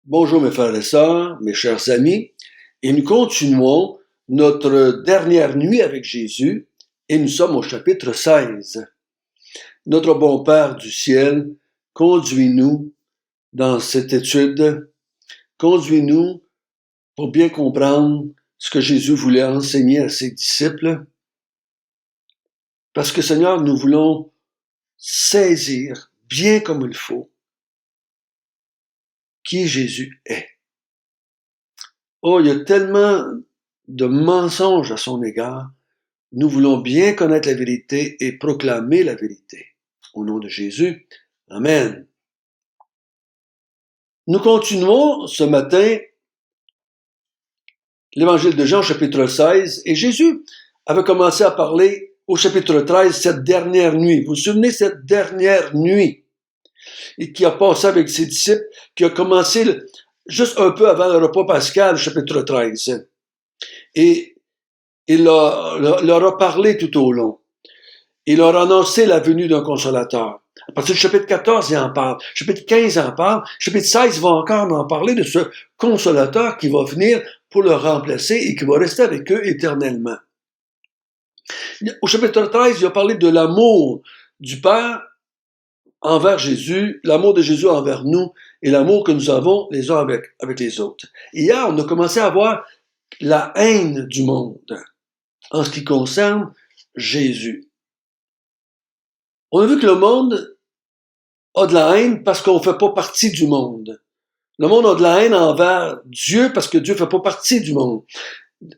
Bonjour mes frères et sœurs, mes chers amis, et nous continuons notre dernière nuit avec Jésus et nous sommes au chapitre 16. Notre bon Père du ciel, conduis-nous dans cette étude, conduis-nous pour bien comprendre ce que Jésus voulait enseigner à ses disciples, parce que Seigneur, nous voulons saisir bien comme il faut qui Jésus est. Oh, il y a tellement de mensonges à son égard. Nous voulons bien connaître la vérité et proclamer la vérité. Au nom de Jésus, Amen. Nous continuons ce matin l'évangile de Jean, chapitre 16, et Jésus avait commencé à parler au chapitre 13, cette dernière nuit. Vous vous souvenez, cette dernière nuit, et qui a passé avec ses disciples, qui a commencé juste un peu avant le repas pascal, chapitre 13. Et il leur a parlé tout au long. Il leur a annoncé la venue d'un consolateur. À partir du chapitre 14, il en parle. Chapitre 15 en parle. Chapitre 16 va encore en parler de ce consolateur qui va venir pour le remplacer et qui va rester avec eux éternellement. Au chapitre 13, il a parlé de l'amour du Père envers Jésus, l'amour de Jésus envers nous et l'amour que nous avons les uns avec les autres. Hier, on a commencé à voir la haine du monde en ce qui concerne Jésus. On a vu que le monde a de la haine parce qu'on ne fait pas partie du monde. Le monde a de la haine envers Dieu parce que Dieu ne fait pas partie du monde.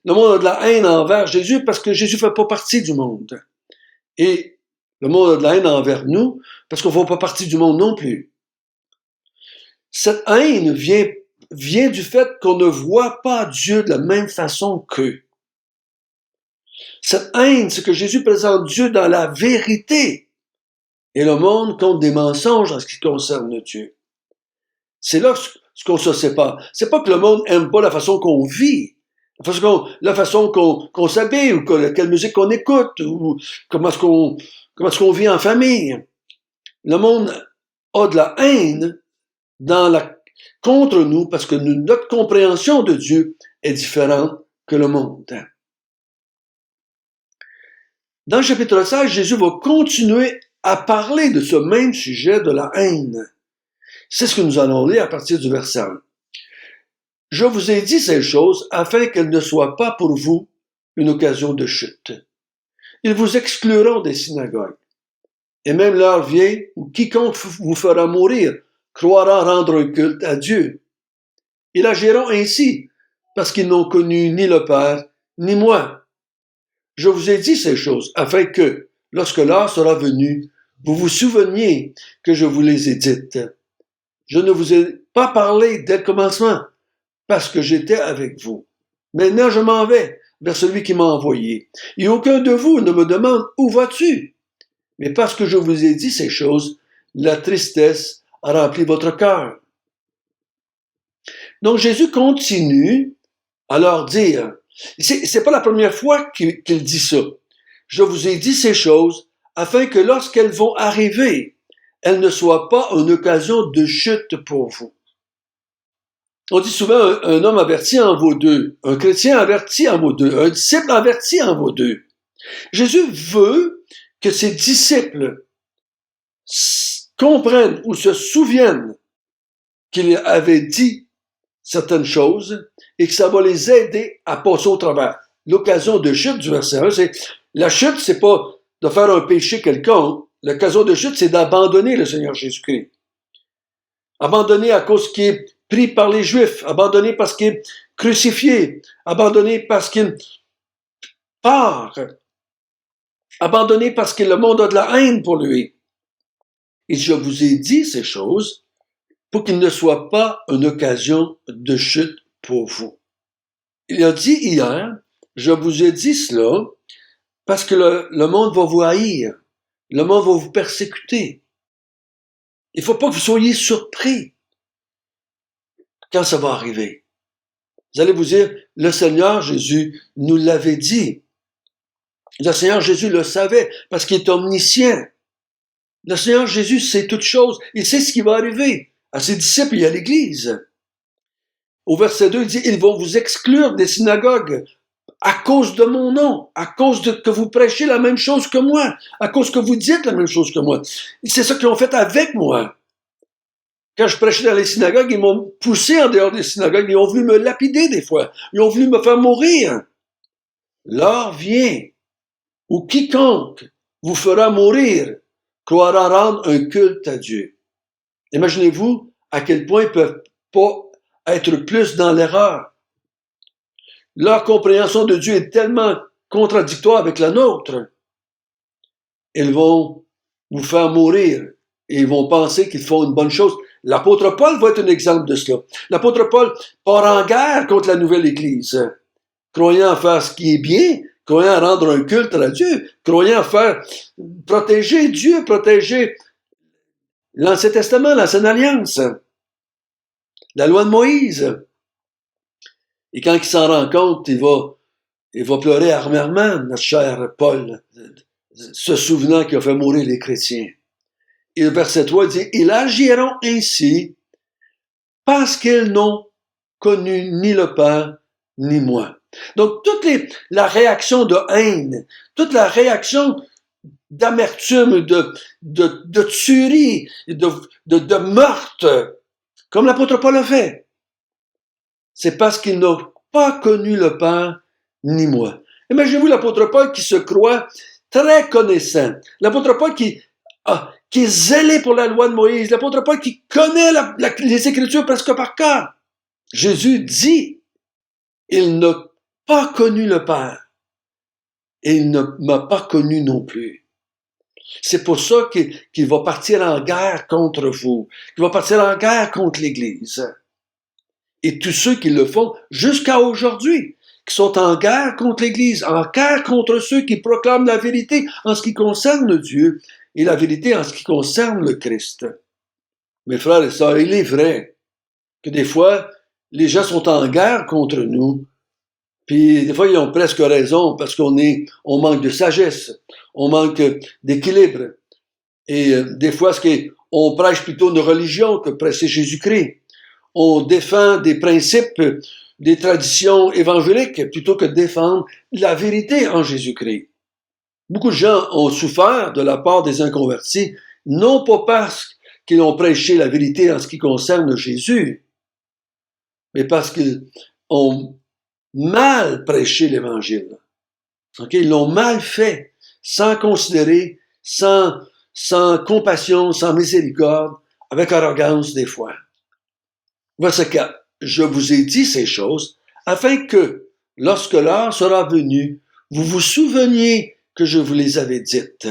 Le monde a de la haine envers Jésus parce que Jésus ne fait pas partie du monde. Et le monde a de la haine envers nous parce qu'on ne fait pas partie du monde non plus. Cette haine vient du fait qu'on ne voit pas Dieu de la même façon qu'eux. Cette haine, c'est que Jésus présente Dieu dans la vérité. Et le monde compte des mensonges en ce qui concerne Dieu. C'est là ce qu'on se sépare. C'est pas que le monde aime pas la façon qu'on vit, la façon qu'on s'habille, ou quelle musique qu'on écoute, ou comment est-ce qu'on vit en famille. Le monde a de la haine contre nous parce que notre compréhension de Dieu est différente que le monde. Dans le chapitre 16, Jésus va continuer à parler de ce même sujet de la haine. C'est ce que nous allons lire à partir du verset 1. Je vous ai dit ces choses afin qu'elles ne soient pas pour vous une occasion de chute. Ils vous excluront des synagogues. Et même l'heure vient où quiconque vous fera mourir croira rendre un culte à Dieu. Ils agiront ainsi parce qu'ils n'ont connu ni le Père ni moi. Je vous ai dit ces choses afin que, lorsque l'heure sera venue, vous vous souveniez que je vous les ai dites. Je ne vous ai pas parlé dès le commencement, parce que j'étais avec vous. Maintenant, je m'en vais vers celui qui m'a envoyé. Et aucun de vous ne me demande « Où vas-tu » Mais parce que je vous ai dit ces choses, la tristesse a rempli votre cœur. Donc, Jésus continue à leur dire, c'est pas la première fois qu'il dit ça. Je vous ai dit ces choses afin que lorsqu'elles vont arriver, elles ne soient pas une occasion de chute pour vous. On dit souvent un homme averti en vaut deux, un chrétien averti en vaut deux, un disciple averti en vaut deux. Jésus veut que ses disciples comprennent ou se souviennent qu'il avait dit certaines choses et que ça va les aider à passer au travers. L'occasion de chute du verset 1, c'est la chute, c'est pas de faire un péché quelconque. L'occasion de chute, c'est d'abandonner le Seigneur Jésus-Christ. Abandonner à cause qu'il est pris par les Juifs, abandonné parce qu'il est crucifié, abandonné parce qu'il part, abandonné parce que le monde a de la haine pour lui. Et je vous ai dit ces choses pour qu'il ne soit pas une occasion de chute pour vous. Il a dit hier, je vous ai dit cela parce que le monde va vous haïr, le monde va vous persécuter. Il ne faut pas que vous soyez surpris quand ça va arriver. Vous allez vous dire, le Seigneur Jésus nous l'avait dit. Le Seigneur Jésus le savait parce qu'il est omniscient. Le Seigneur Jésus sait toutes choses. Il sait ce qui va arriver à ses disciples et à l'Église. Au verset 2, il dit, ils vont vous exclure des synagogues à cause de mon nom, à cause de que vous prêchez la même chose que moi, à cause que vous dites la même chose que moi. C'est ça qu'ils ont fait avec moi. Quand je prêchais dans les synagogues, ils m'ont poussé en dehors des synagogues, ils ont voulu me lapider des fois, ils ont voulu me faire mourir. L'heure vient où quiconque vous fera mourir croira rendre un culte à Dieu. Imaginez-vous à quel point ils ne peuvent pas être plus dans l'erreur. Leur compréhension de Dieu est tellement contradictoire avec la nôtre. Ils vont vous faire mourir et ils vont penser qu'ils font une bonne chose. L'apôtre Paul va être un exemple de cela. L'apôtre Paul part en guerre contre la nouvelle Église, croyant faire ce qui est bien, croyant rendre un culte à Dieu, croyant faire protéger Dieu, protéger l'Ancien Testament, l'Ancienne Alliance, la loi de Moïse. Et quand il s'en rend compte, il va pleurer amèrement, notre cher Paul, se souvenant qu'il a fait mourir les chrétiens. Et le verset 3 dit, « Ils agiront ainsi parce qu'ils n'ont connu ni le Père ni moi. » Donc, la réaction de haine, toute la réaction d'amertume, de tuerie, de meurtre, comme l'apôtre Paul a fait, c'est parce qu'ils n'ont pas connu le Père ni moi. Imaginez-vous l'apôtre Paul qui se croit très connaissant. L'apôtre Paul qui est zélé pour la loi de Moïse. L'apôtre Paul qui connaît les Écritures presque par cœur. Jésus dit, il n'a pas connu le Père et il ne m'a pas connu non plus. C'est pour ça qu'il va partir en guerre contre vous, qu'il va partir en guerre contre l'Église. Et tous ceux qui le font jusqu'à aujourd'hui, qui sont en guerre contre l'Église, en guerre contre ceux qui proclament la vérité en ce qui concerne Dieu et la vérité en ce qui concerne le Christ. Mes frères et sœurs, il est vrai que des fois, les gens sont en guerre contre nous, puis des fois, ils ont presque raison parce qu'on manque de sagesse, on manque d'équilibre. Et des fois, on prêche plutôt une religion que prêcher Jésus-Christ. On défend des principes, des traditions évangéliques plutôt que de défendre la vérité en Jésus-Christ. Beaucoup de gens ont souffert de la part des inconvertis, non pas parce qu'ils ont prêché la vérité en ce qui concerne Jésus, mais parce qu'ils ont mal prêché l'Évangile. Okay? Ils l'ont mal fait, sans considérer, sans compassion, sans miséricorde, avec arrogance des fois. Verset 4. Je vous ai dit ces choses, afin que, lorsque l'heure sera venue, vous vous souveniez que je vous les avais dites.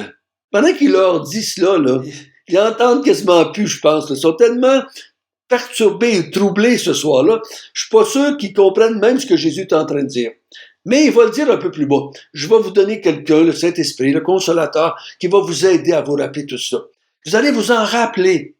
Pendant qu'il leur dit cela, là, ils entendent quasiment plus, je pense. Ils sont tellement perturbés et troublés ce soir-là, je suis pas sûr qu'ils comprennent même ce que Jésus est en train de dire. Mais il va le dire un peu plus bas. Je vais vous donner quelqu'un, le Saint-Esprit, le Consolateur, qui va vous aider à vous rappeler tout ça. Vous allez vous en rappeler.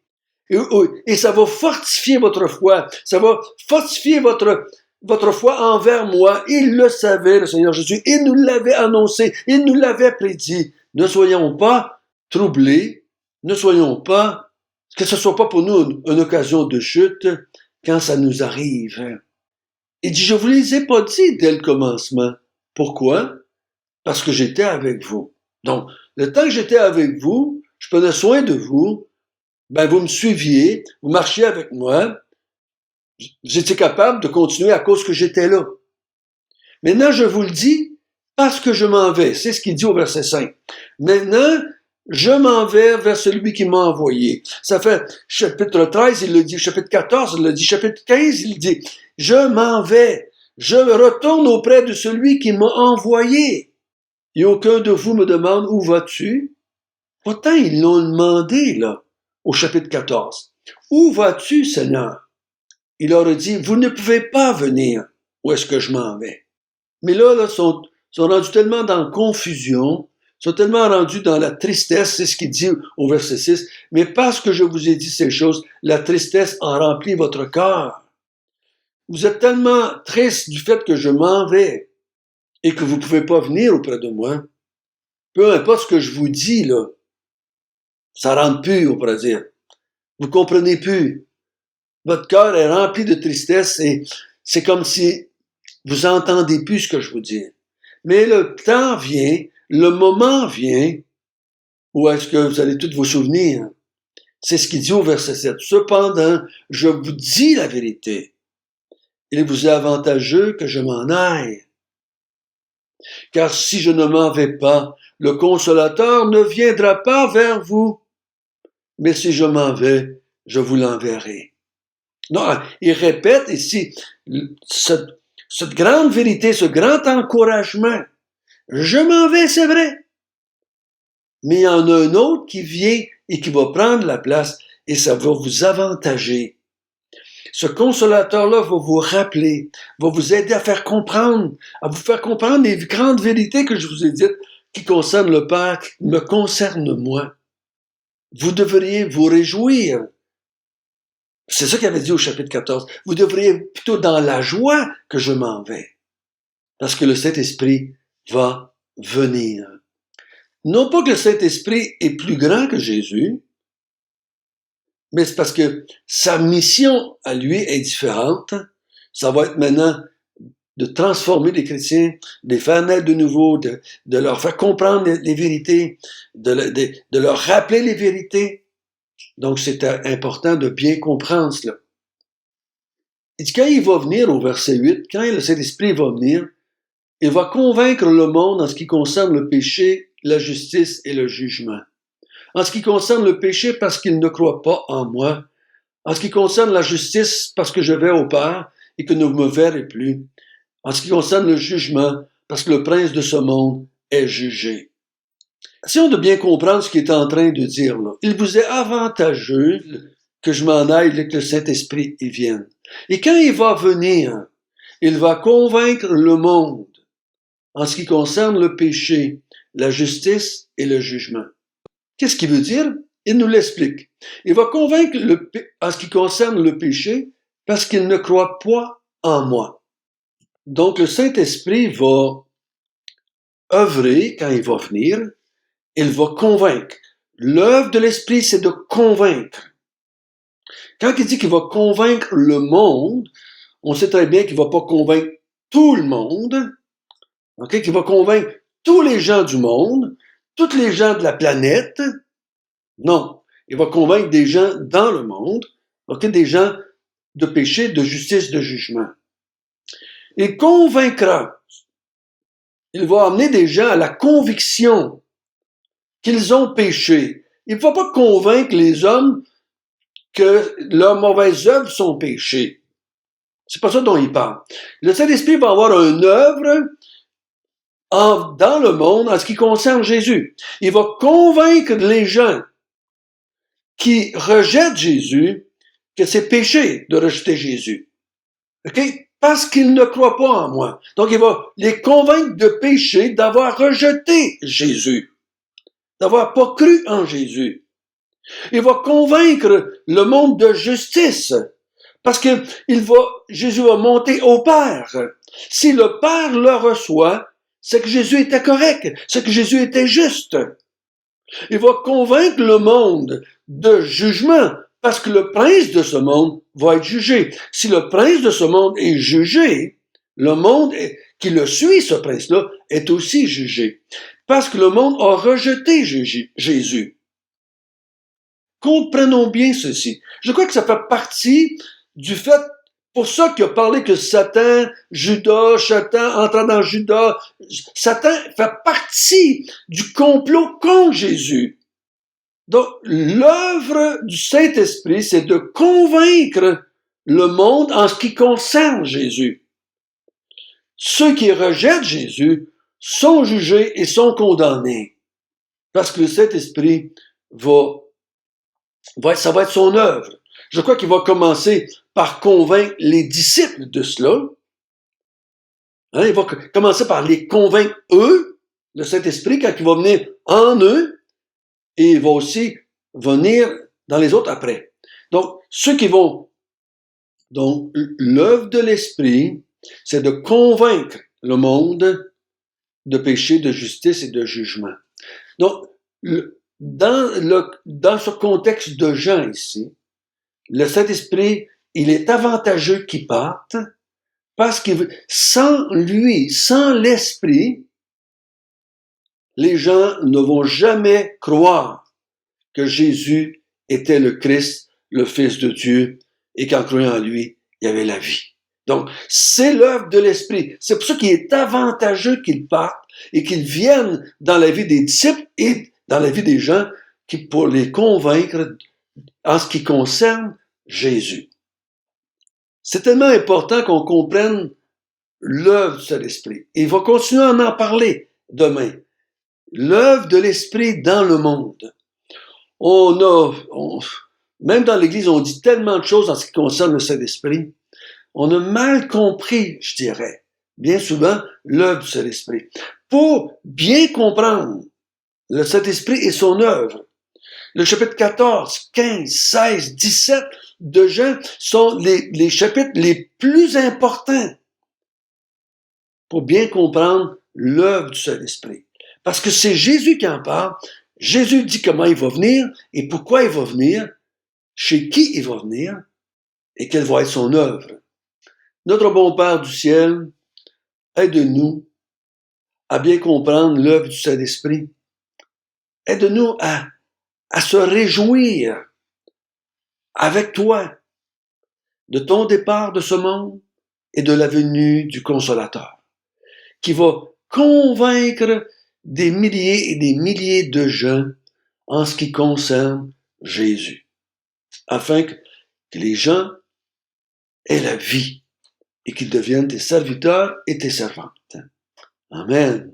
Et ça va fortifier votre foi. Ça va fortifier votre foi envers moi. Il le savait, le Seigneur Jésus. Il nous l'avait annoncé. Il nous l'avait prédit. Ne soyons pas troublés. Ne soyons pas, que ce soit pas pour nous une occasion de chute quand ça nous arrive. Il dit, je vous les ai pas dit dès le commencement. Pourquoi? Parce que j'étais avec vous. Donc, le temps que j'étais avec vous, je prenais soin de vous, vous me suiviez, vous marchiez avec moi, j'étais capable de continuer à cause que j'étais là. Maintenant, je vous le dis parce que je m'en vais. C'est ce qu'il dit au verset 5. Maintenant, je m'en vais vers celui qui m'a envoyé. Ça fait chapitre 13, il le dit, chapitre 14, il le dit, chapitre 15, il dit, je m'en vais, je retourne auprès de celui qui m'a envoyé. Et aucun de vous me demande, où vas-tu? Pourtant, ils l'ont demandé, là, au chapitre 14. Où vas-tu, Seigneur? Il leur a dit, vous ne pouvez pas venir. Où est-ce que je m'en vais? Mais là, sont rendus tellement dans la confusion, sont tellement rendus dans la tristesse, c'est ce qu'il dit au verset 6, mais parce que je vous ai dit ces choses, la tristesse a rempli votre cœur. Vous êtes tellement triste du fait que je m'en vais et que vous ne pouvez pas venir auprès de moi. Peu importe ce que je vous dis, là, ça rentre plus, on pourrait dire. Vous comprenez plus. votre cœur est rempli de tristesse et c'est comme si vous n'entendez plus ce que je vous dis. Mais le temps vient, le moment vient, où est-ce que vous allez tous vous souvenir? C'est ce qu'il dit au verset 7. Cependant, je vous dis la vérité. Il vous est avantageux que je m'en aille. Car si je ne m'en vais pas, le Consolateur ne viendra pas vers vous. Mais si je m'en vais, je vous l'enverrai. Non, il répète ici cette grande vérité, ce grand encouragement. Je m'en vais, c'est vrai. Mais il y en a un autre qui vient et qui va prendre la place et ça va vous avantager. Ce consolateur-là va vous rappeler, va vous aider à vous faire comprendre les grandes vérités que je vous ai dites qui concernent le Père, qui me concernent moi. Vous devriez vous réjouir. C'est ça qu'il avait dit au chapitre 14. Vous devriez plutôt dans la joie que je m'en vais. Parce que le Saint-Esprit va venir. Non pas que le Saint-Esprit est plus grand que Jésus, mais c'est parce que sa mission à lui est différente. Ça va être maintenant de transformer les chrétiens, de les faire naître de nouveau, de leur faire comprendre les vérités, de leur rappeler les vérités. Donc, c'est important de bien comprendre cela. Il dit, quand il va venir au verset 8, quand le Saint-Esprit va venir, il va convaincre le monde en ce qui concerne le péché, la justice et le jugement. En ce qui concerne le péché, parce qu'il ne croit pas en moi. En ce qui concerne la justice, parce que je vais au Père et que ne me verrez plus. En ce qui concerne le jugement, parce que le prince de ce monde est jugé. Si on doit bien comprendre ce qu'il est en train de dire là, il vous est avantageux que je m'en aille et que le Saint-Esprit y vienne. Et quand il va venir, il va convaincre le monde en ce qui concerne le péché, la justice et le jugement. Qu'est-ce qu'il veut dire? Il nous l'explique. Il va convaincre en ce qui concerne le péché parce qu'il ne croit pas en moi. Donc le Saint-Esprit va œuvrer quand il va venir. Il va convaincre. L'œuvre de l'Esprit, c'est de convaincre. Quand il dit qu'il va convaincre le monde, on sait très bien qu'il ne va pas convaincre tout le monde, okay? Qu'il va convaincre tous les gens du monde, tous les gens de la planète. Non, il va convaincre des gens dans le monde, okay? Des gens de péché, de justice, de jugement. Il convaincra. Il va amener des gens à la conviction qu'ils ont péché. Il ne va pas convaincre les hommes que leurs mauvaises œuvres sont péchées. C'est pas ça dont il parle. Le Saint-Esprit va avoir une œuvre dans le monde en ce qui concerne Jésus. Il va convaincre les gens qui rejettent Jésus que c'est péché de rejeter Jésus. Okay? Parce qu'ils ne croient pas en moi. Donc il va les convaincre de péché, d'avoir rejeté Jésus, d'avoir pas cru en Jésus. Il va convaincre le monde de justice, parce que Jésus va monter au Père. Si le Père le reçoit, c'est que Jésus était correct, c'est que Jésus était juste. Il va convaincre le monde de jugement, parce que le prince de ce monde va être jugé. Si le prince de ce monde est jugé, le monde qui le suit, ce prince-là, est aussi jugé. Parce que le monde a rejeté Jésus. Comprenons bien ceci. Je crois que ça fait partie du fait, pour ça qu'il a parlé que Satan entra dans Judas. Satan fait partie du complot contre Jésus. Donc, l'œuvre du Saint-Esprit, c'est de convaincre le monde en ce qui concerne Jésus. Ceux qui rejettent Jésus sont jugés et sont condamnés. Parce que le Saint-Esprit ça va être son œuvre. Je crois qu'il va commencer par convaincre les disciples de cela. Il va commencer par les convaincre eux, le Saint-Esprit, quand il va venir en eux, et il va aussi venir dans les autres après. Donc, l'œuvre de l'Esprit, c'est de convaincre le monde de péché, de justice et de jugement. Donc, dans ce contexte de Jean ici, le Saint-Esprit il est avantageux qu'il parte parce que sans lui, sans l'Esprit, les gens ne vont jamais croire que Jésus était le Christ, le Fils de Dieu, et qu'en croyant en lui, il y avait la vie. Donc, c'est l'œuvre de l'Esprit. C'est pour ça qu'il est avantageux qu'il parte et qu'il vienne dans la vie des disciples et dans la vie des gens pour les convaincre en ce qui concerne Jésus. C'est tellement important qu'on comprenne l'œuvre du Saint-Esprit. Il va continuer à en parler demain. L'œuvre de l'Esprit dans le monde. Même dans l'Église, on dit tellement de choses en ce qui concerne le Saint-Esprit. On a mal compris, je dirais, bien souvent, l'œuvre du Saint-Esprit. Pour bien comprendre le Saint-Esprit et son œuvre, le chapitre 14, 15, 16, 17 de Jean sont les chapitres les plus importants pour bien comprendre l'œuvre du Saint-Esprit. Parce que c'est Jésus qui en parle. Jésus dit comment il va venir et pourquoi il va venir, chez qui il va venir et quelle va être son œuvre. Notre bon Père du ciel, aide-nous à bien comprendre l'œuvre du Saint-Esprit. Aide-nous à se réjouir avec toi de ton départ de ce monde et de la venue du Consolateur, qui va convaincre des milliers et des milliers de gens en ce qui concerne Jésus, afin que les gens aient la vie et qu'ils deviennent tes serviteurs et tes servantes. Amen.